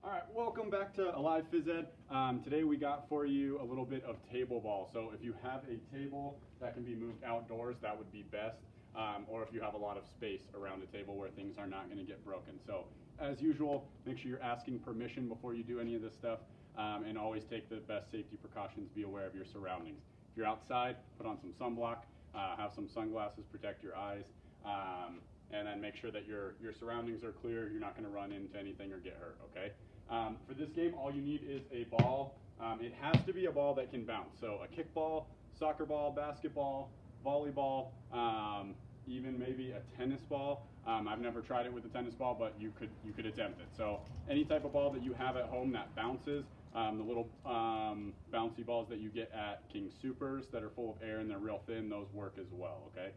All right, welcome back to Alive Phys Ed. Today we got for you a little bit of table ball. So if you have a table that can be moved outdoors, that would be best. Or if you have a lot of space around the table where things are not going to get broken. So as usual, make sure you're asking permission before you do any of this stuff, and always take the best safety precautions. Be aware of your surroundings. If you're outside, put on some sunblock, have some sunglasses, protect your eyes, and then make sure that your surroundings are clear. You're not going to run into anything or get hurt, okay? For this game, all you need is a ball. It has to be a ball that can bounce. So a kickball, soccer ball, basketball, volleyball, even maybe a tennis ball. I've never tried it with a tennis ball, but you could attempt it. So any type of ball that you have at home that bounces, the little bouncy balls that you get at King Supers that are full of air and they're real thin, those work as well, okay?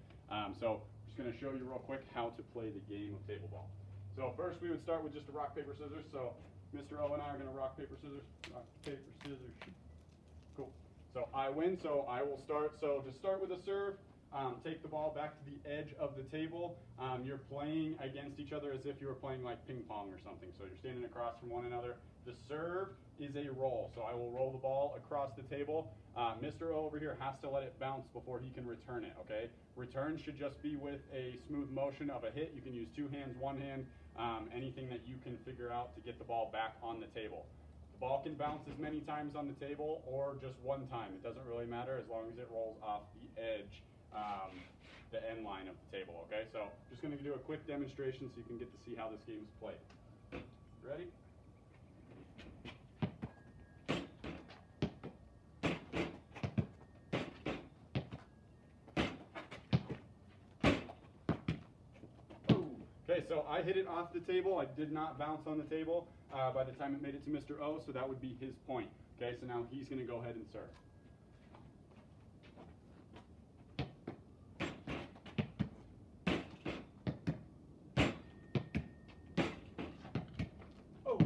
So I'm just going to show you real quick how to play the game of table ball. So first we would start with just a rock, paper, scissors. So Mr. O and I are going to rock, paper, scissors, rock, paper, scissors. Cool. So I win, so I will start. So to start with a serve, take the ball back to the edge of the table. You're playing against each other as if you were playing like ping pong or something. So you're standing across from one another. The serve is a roll. So I will roll the ball across the table. Mr. O over here has to let it bounce before he can return it, okay? Return should just be with a smooth motion of a hit. You can use two hands, one hand, anything that you can figure out to get the ball back on the table. The ball can bounce as many times on the table or just one time. It doesn't really matter as long as it rolls off the edge, the end line of the table, okay? So just going to do a quick demonstration so you can get to see how this game is played. Ready? Okay, so I hit it off the table. I did not bounce on the table by the time it made it to Mr. O, so that would be his point. Okay, so now he's going to go ahead and serve. Oh,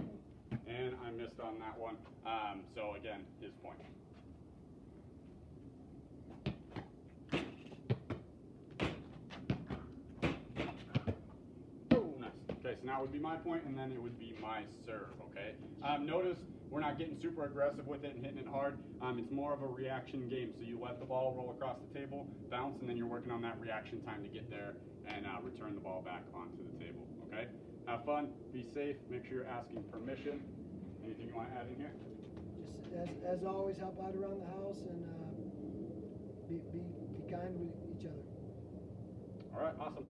and I missed on that one. So again, his point. Okay, so now it would be my point, and then it would be my serve, okay? Notice we're not getting super aggressive with it and hitting it hard. It's more of a reaction game, so you let the ball roll across the table, bounce, and then you're working on that reaction time to get there and return the ball back onto the table, okay? Have fun, be safe, make sure you're asking permission. Anything you want to add in here? Just as always, help out around the house and be kind with each other. All right, awesome.